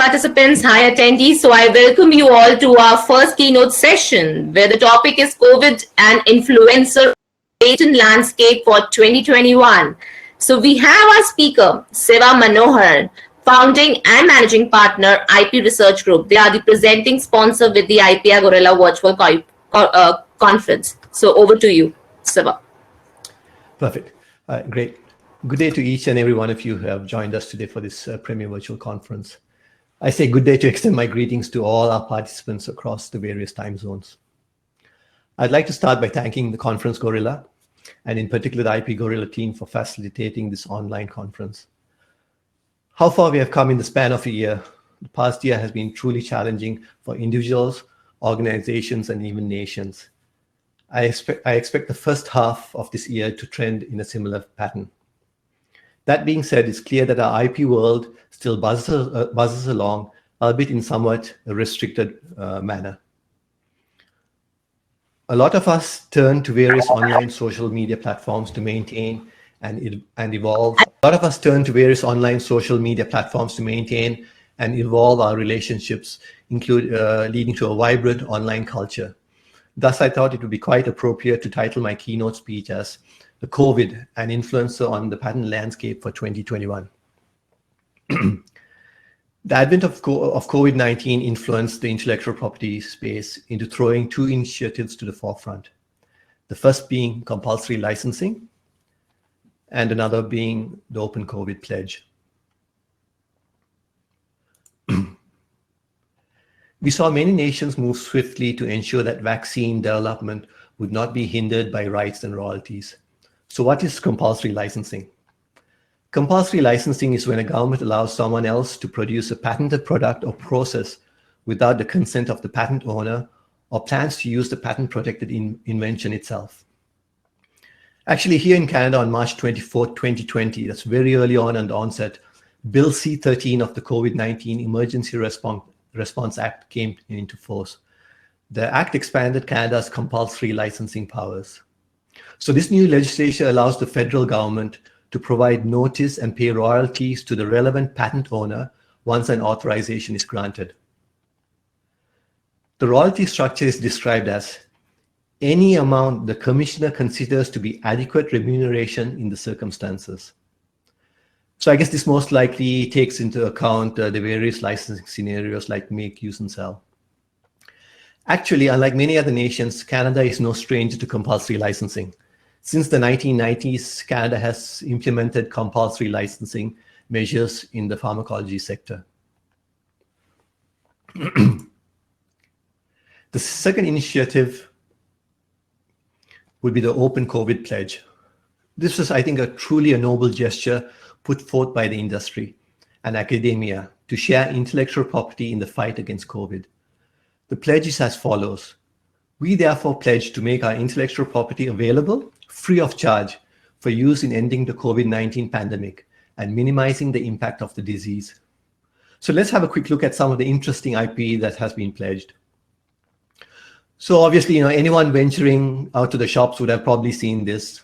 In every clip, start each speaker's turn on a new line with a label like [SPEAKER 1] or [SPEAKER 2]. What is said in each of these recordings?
[SPEAKER 1] participants, hi attendees. So I welcome you all to our first keynote session where the topic is COVID and influencer patent landscape for 2021. So we have our speaker, Siva Manoharan, founding and managing partner, IP Research Group. They are the presenting sponsor with the IPR Gorilla virtual conference. So over to you, Siva.
[SPEAKER 2] Perfect. Great. Good day to each and every one of you who have joined us today for this premier virtual conference. I say good day to extend my greetings to all our participants across the various time zones. I'd like to start by thanking the Conference Gorilla, and in particular the IP Gorilla team for facilitating this online conference. How far we have come in the span of a year. The past year has been truly challenging for individuals, organizations, and even nations. I expect the first half of this year to trend in a similar pattern. That being said, it's clear that our IP world still buzzes along, albeit in somewhat a restricted manner. A lot of us turn to various online social media platforms to maintain and evolve. A lot of us turn to various online social media platforms to maintain and evolve our relationships, leading to a vibrant online culture. Thus, I thought it would be quite appropriate to title my keynote speech as "The COVID, an Influencer on the Patent Landscape for 2021." The advent of COVID-19 influenced the intellectual property space into throwing two initiatives to the forefront. The first being compulsory licensing, and another being the Open COVID Pledge. We saw many nations move swiftly to ensure that vaccine development would not be hindered by rights and royalties. So what is compulsory licensing? Compulsory licensing is when a government allows someone else to produce a patented product or process without the consent of the patent owner or plans to use the patent-protected invention itself. Actually, here in Canada on March 24, 2020, that's very early on in the onset, Bill C-13 of the COVID-19 Emergency Response Act came into force. The Act expanded Canada's compulsory licensing powers. So this new legislation allows the federal government to provide notice and pay royalties to the relevant patent owner once an authorization is granted. The royalty structure is described as any amount the commissioner considers to be adequate remuneration in the circumstances. So I guess this most likely takes into account the various licensing scenarios like make, use, and sell. Actually, unlike many other nations, Canada is no stranger to compulsory licensing. Since the 1990s, Canada has implemented compulsory licensing measures in the pharmacology sector. The second initiative would be the Open COVID Pledge. This is, I think, truly a noble gesture put forth by the industry and academia to share intellectual property in the fight against COVID. The pledge is as follows. We therefore pledge to make our intellectual property available free of charge for use in ending the COVID-19 pandemic and minimizing the impact of the disease. So let's have a quick look at some of the interesting IP that has been pledged. So obviously, anyone venturing out to the shops would have probably seen this.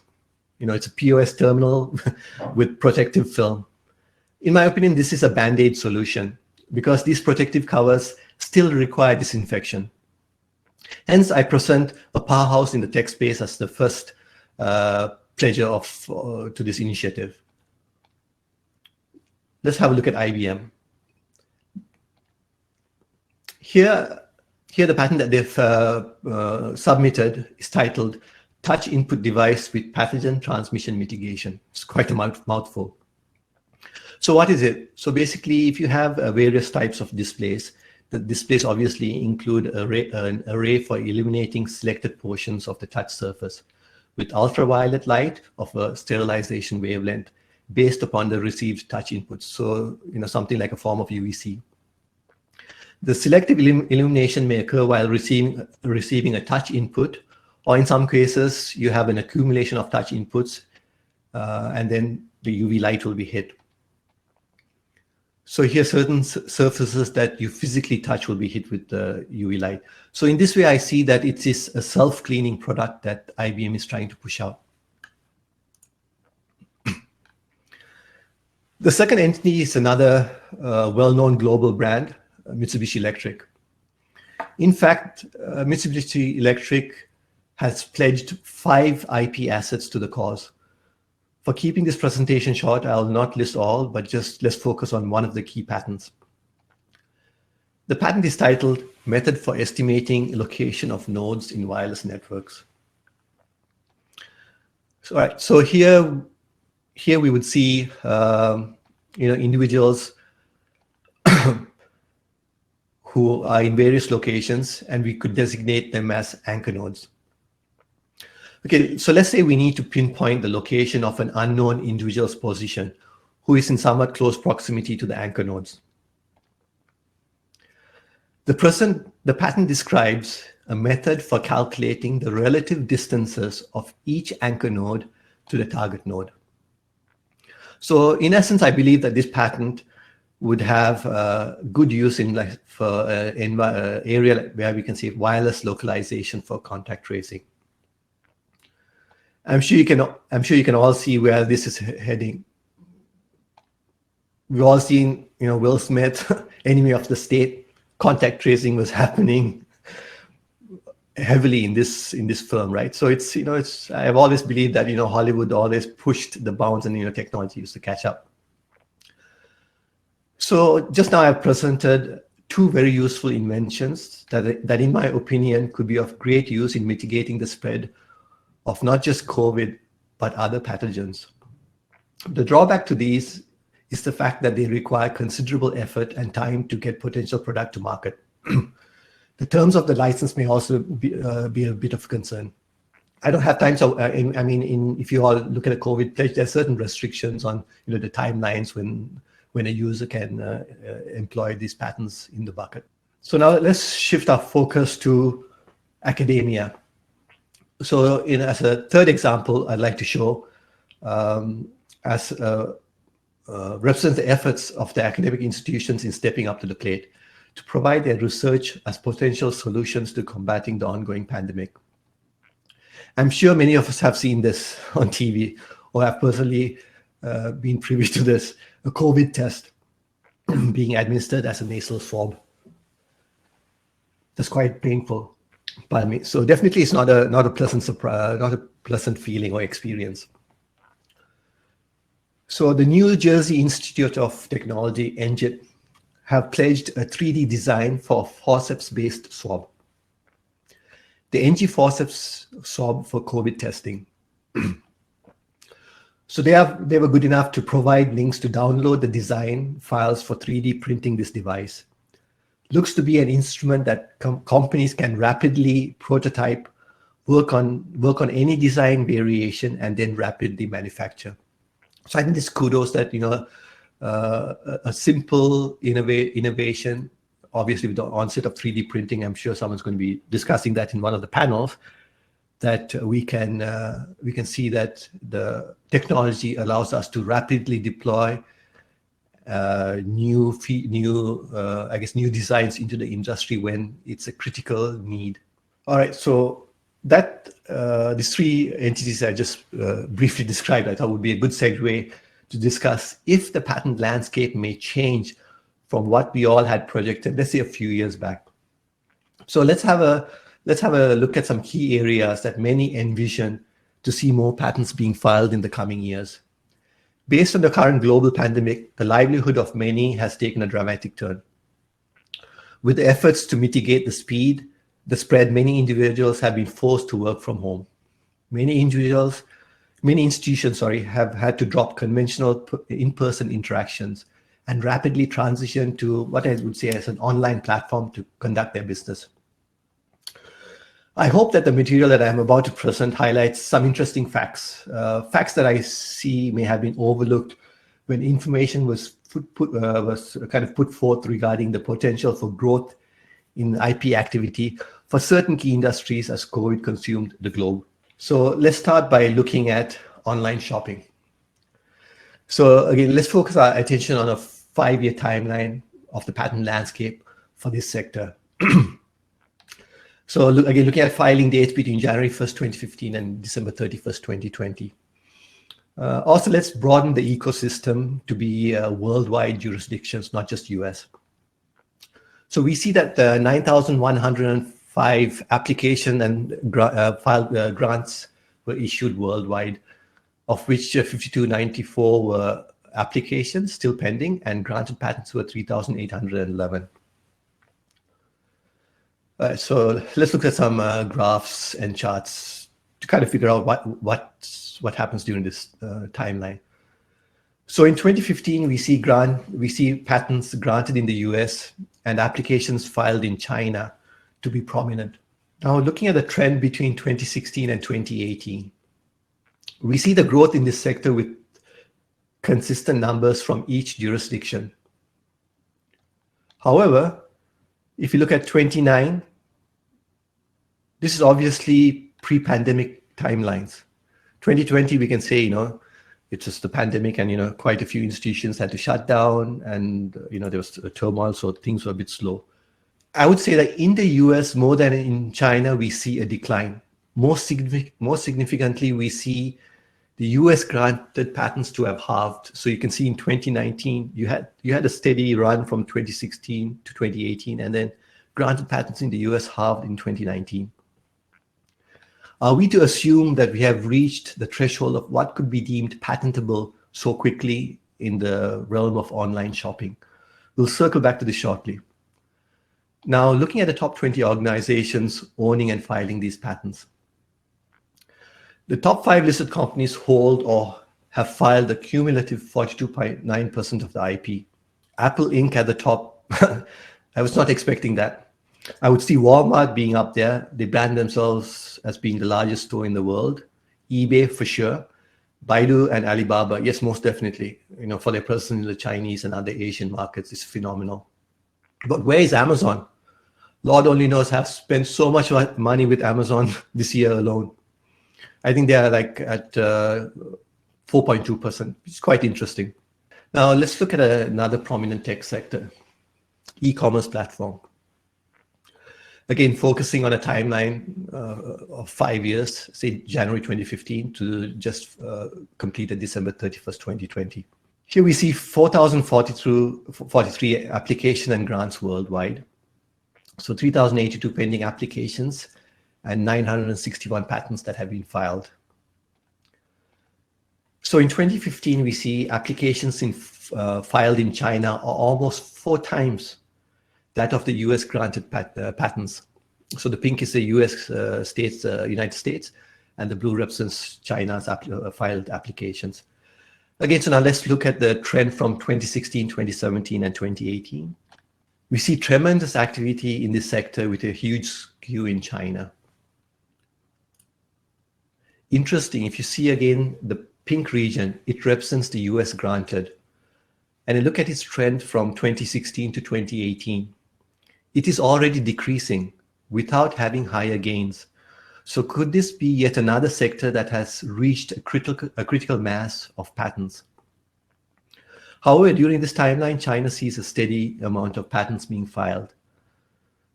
[SPEAKER 2] It's a POS terminal with protective film. In my opinion, this is a band-aid solution because these protective covers still require disinfection. Hence, I present a powerhouse in the tech space as the first pledger to this initiative. Let's have a look at IBM. Here the patent that they've submitted is titled Touch Input Device with Pathogen Transmission Mitigation. It's quite a mouthful. So what is it? So basically, if you have various types of displays, the displays obviously include an array for illuminating selected portions of the touch surface with ultraviolet light of a sterilization wavelength based upon the received touch inputs. So, something like a form of UVC. The selective illumination may occur while receiving a touch input, or in some cases, you have an accumulation of touch inputs, and then the UV light will be hit. So here, certain surfaces that you physically touch will be hit with the UV light. So in this way, I see that it is a self-cleaning product that IBM is trying to push out. The second entity is another well-known global brand, Mitsubishi Electric. In fact, Mitsubishi Electric has pledged 5 IP assets to the cause. For keeping this presentation short, I'll not list all, but just let's focus on one of the key patents. The patent is titled Method for Estimating Location of Nodes in Wireless Networks. So here we would see individuals who are in various locations, and we could designate them as anchor nodes. Okay, so let's say we need to pinpoint the location of an unknown individual's position who is in somewhat close proximity to the anchor nodes. The patent describes a method for calculating the relative distances of each anchor node to the target node. So in essence, I believe that this patent would have good use in area where we can see wireless localization for contact tracing. I'm sure you can all see where this is heading. We've all seen, Will Smith, Enemy of the State. Contact tracing was happening heavily in this film, right? So I've always believed that Hollywood always pushed the bounds, and technology used to catch up. So just now I've presented 2 very useful inventions that in my opinion could be of great use in mitigating the spread of not just COVID, but other pathogens. The drawback to these is the fact that they require considerable effort and time to get potential product to market. The terms of the license may also be a bit of concern. I don't have time, so if you all look at a COVID pledge, there are certain restrictions on the timelines when a user can employ these patents in the bucket. So now let's shift our focus to academia. So as a third example, I'd like to show represents the efforts of the academic institutions in stepping up to the plate to provide their research as potential solutions to combating the ongoing pandemic. I'm sure many of us have seen this on TV or have personally been privy to this, a COVID test being administered as a nasal swab. That's quite painful. Pardon me. So definitely it's not a pleasant surprise, not a pleasant feeling or experience. So the New Jersey Institute of Technology, NJIT, have pledged a 3D design for a forceps-based swab. The NG forceps swab for COVID testing. So they were good enough to provide links to download the design files for 3D printing this device. Looks to be an instrument that companies can rapidly prototype, work on any design variation, and then rapidly manufacture. So I think this kudos that a simple innovation. Obviously, with the onset of 3D printing, I'm sure someone's going to be discussing that in one of the panels. That we can see that the technology allows us to rapidly deploy new designs into the industry when it's a critical need. All right, so that these 3 entities I just briefly described, I thought would be a good segue to discuss if the patent landscape may change from what we all had projected, let's say a few years back. So let's have a look at some key areas that many envision to see more patents being filed in the coming years. Based on the current global pandemic, the livelihood of many has taken a dramatic turn. With the efforts to mitigate the spread, many individuals have been forced to work from home. Many institutions have had to drop conventional in-person interactions and rapidly transition to what I would say as an online platform to conduct their business. I hope that the material that I'm about to present highlights some interesting facts that I see may have been overlooked when information was put forth regarding the potential for growth in IP activity for certain key industries as COVID consumed the globe. So let's start by looking at online shopping. So again, let's focus our attention on a 5-year timeline of the patent landscape for this sector. So looking at filing dates between January 1st, 2015 and December 31st, 2020. Also, let's broaden the ecosystem to be worldwide jurisdictions, not just US. So we see that 9,105 application and filed grants were issued worldwide, of which 5,294 were applications still pending, and granted patents were 3,811. So let's look at some graphs and charts to kind of figure out what happens during this timeline. So in 2015, we see patents granted in the US and applications filed in China to be prominent. Now, looking at the trend between 2016 and 2018, we see the growth in this sector with consistent numbers from each jurisdiction. However, if you look at 29, this is obviously pre-pandemic timelines. 2020, we can say, it's just the pandemic and, quite a few institutions had to shut down and, there was a turmoil, so things were a bit slow. I would say that in the US, more than in China, we see a decline. More significantly, we see the US granted patents to have halved. So you can see in 2019, you had a steady run from 2016 to 2018, and then granted patents in the US halved in 2019. Are we to assume that we have reached the threshold of what could be deemed patentable so quickly in the realm of online shopping? We'll circle back to this shortly. Now, looking at the top 20 organizations owning and filing these patents. The top 5 listed companies hold or have filed a cumulative 42.9% of the IP. Apple Inc. at the top. I was not expecting that. I would see Walmart being up there. They brand themselves as being the largest store in the world. eBay for sure. Baidu and Alibaba, yes, most definitely. For their presence in the Chinese and other Asian markets is phenomenal. But where is Amazon? Lord only knows, have spent so much money with Amazon this year alone. I think they are like at 4.2%. It's quite interesting. Now let's look at another prominent tech sector, e-commerce platform. Again, focusing on a timeline of 5 years, say January 2015 to just completed December 31st, 2020. Here we see 4,043 application and grants worldwide. So 3,082 pending applications and 961 patents that have been filed. So in 2015, we see applications filed in China are almost 4 times that of the US granted patents. So the pink is the US United States, and the blue represents China's filed applications. Again, so now let's look at the trend from 2016, 2017, and 2018. We see tremendous activity in this sector with a huge skew in China. Interesting, if you see again the pink region, it represents the US granted. And look at its trend from 2016 to 2018. It is already decreasing without having higher gains. So could this be yet another sector that has reached a critical mass of patents? However, during this timeline, China sees a steady amount of patents being filed.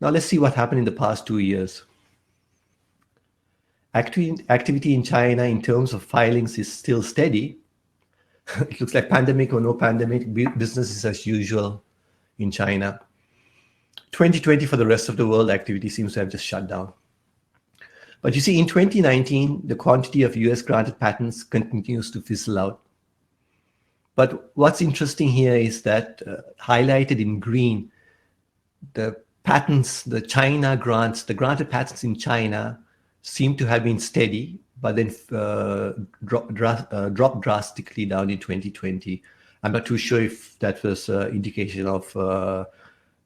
[SPEAKER 2] Now let's see what happened in the past 2 years. Activity in China in terms of filings is still steady. It looks like pandemic or no pandemic, business is as usual in China. 2020 for the rest of the world, activity seems to have just shut down. But you see, in 2019, the quantity of US granted patents continues to fizzle out. But what's interesting here is that highlighted in green, the patents, the China grants, the granted patents in China seem to have been steady, but then dropped drastically down in 2020. I'm not too sure if that was an indication of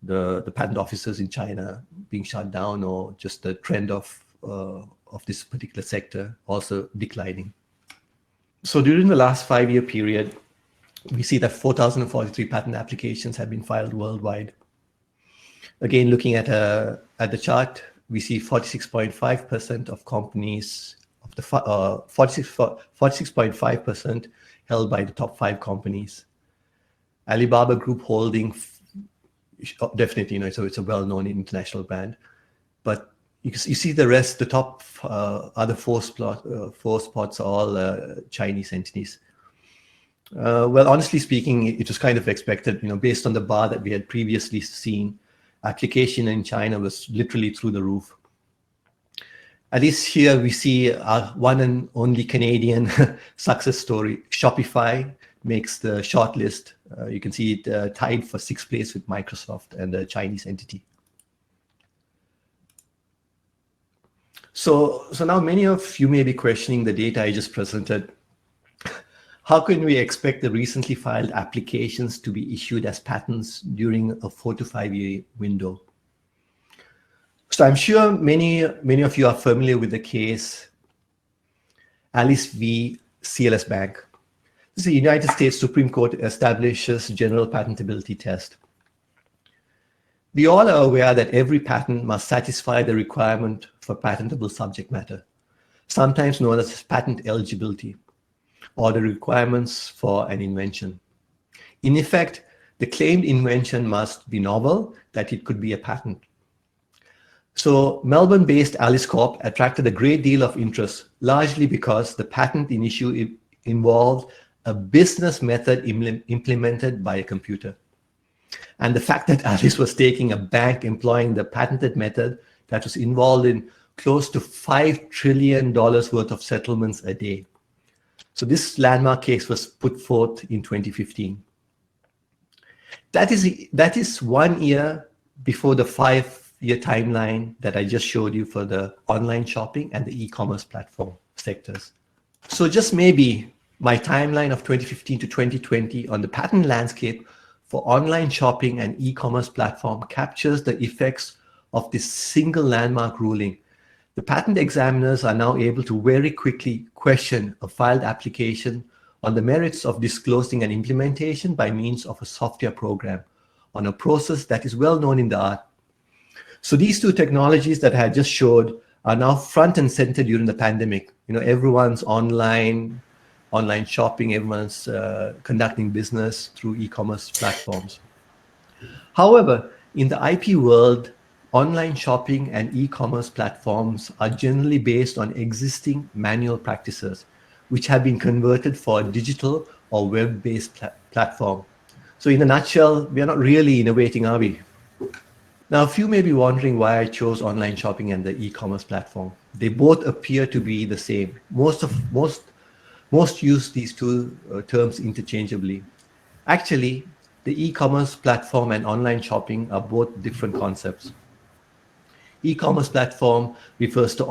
[SPEAKER 2] the patent offices in China being shut down, or just the trend of this particular sector also declining. So during the last 5-year period, we see that 4,043 patent applications have been filed worldwide. Again, looking at the chart, we see 46.5% of companies, of the 46.5% held by the top 5 companies. Alibaba Group holding, definitely, so it's a well-known international brand. But you see the rest, the top other four spots are all Chinese entities. Well, honestly speaking, it was kind of expected, based on the bar that we had previously seen. Application in China was literally through the roof. At least here we see our one and only Canadian success story. Shopify makes the shortlist. You can see it tied for 6th place with Microsoft and the Chinese entity. So now many of you may be questioning the data I just presented. How can we expect the recently filed applications to be issued as patents during a 4 to 5 year window? So I'm sure many of you are familiar with the case Alice v. CLS Bank. This is the United States Supreme Court establishes general patentability test. We all are aware that every patent must satisfy the requirement for patentable subject matter, sometimes known as patent eligibility, or the requirements for an invention. In effect, the claimed invention must be novel, that it could be a patent. So Melbourne-based Alice Corp attracted a great deal of interest, largely because the patent in issue involved a business method implemented by a computer. And the fact that Alice was taking a bank employing the patented method that was involved in close to $5 trillion worth of settlements a day. So this landmark case was put forth in 2015. That is 1 year before the 5-year timeline that I just showed you for the online shopping and the e-commerce platform sectors. So just maybe my timeline of 2015 to 2020 on the patent landscape for online shopping and e-commerce platform captures the effects of this single landmark ruling. The patent examiners are now able to very quickly question a filed application on the merits of disclosing an implementation by means of a software program on a process that is well known in the art. So these two technologies that I had just showed are now front and center during the pandemic. Everyone's online shopping, everyone's conducting business through e-commerce platforms. However, in the IP world, online shopping and e-commerce platforms are generally based on existing manual practices, which have been converted for a digital or web-based platform. So in a nutshell, we are not really innovating, are we? Now, a few may be wondering why I chose online shopping and the e-commerce platform. They both appear to be the same. Most use these two terms interchangeably. Actually, the e-commerce platform and online shopping are both different concepts. E-commerce platform refers to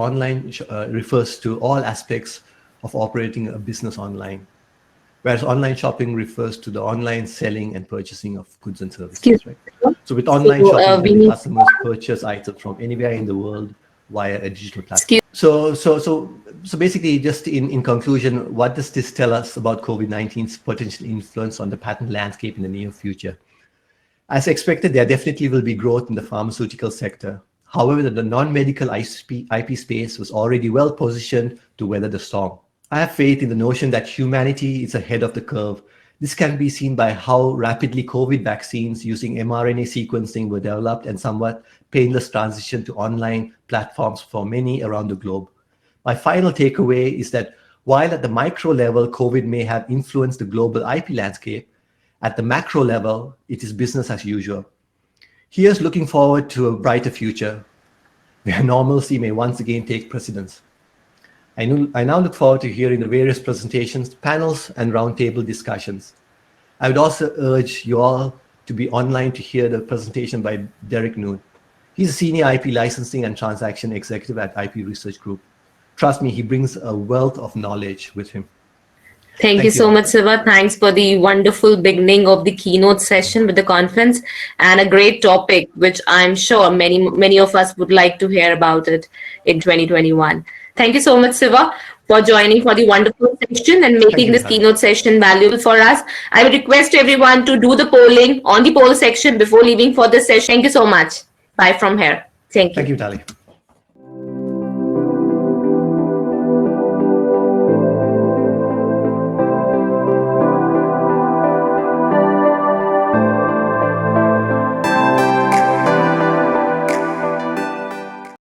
[SPEAKER 2] all aspects of operating a business online, whereas online shopping refers to the online selling and purchasing of goods and services. Right? So with online shopping, customers purchase items from anywhere in the world via a digital platform. So basically, just in conclusion, what does this tell us about COVID-19's potential influence on the patent landscape in the near future? As expected, there definitely will be growth in the pharmaceutical sector. However, the non-medical IP space was already well positioned to weather the storm. I have faith in the notion that humanity is ahead of the curve. This can be seen by how rapidly COVID vaccines using mRNA sequencing were developed and somewhat painless transition to online platforms for many around the globe. My final takeaway is that while at the micro level, COVID may have influenced the global IP landscape, at the macro level, it is business as usual. Here's looking forward to a brighter future where normalcy may once again take precedence. I now look forward to hearing the various presentations, panels, and roundtable discussions. I would also urge you all to be online to hear the presentation by Derek Noon. He's a senior IP licensing and transaction executive at IP Research Group. Trust me, he brings a wealth of knowledge with him.
[SPEAKER 1] Thank you so much, Siva. Thanks for the wonderful beginning of the keynote session with the conference and a great topic, which I'm sure many of us would like to hear about it in 2021. Thank you so much, Siva, for joining for the wonderful session and making this keynote session valuable for us. I would request everyone to do the polling on the poll section before leaving for this session. Thank you so much. Bye from here. Thank you.
[SPEAKER 2] Thank you, Tali.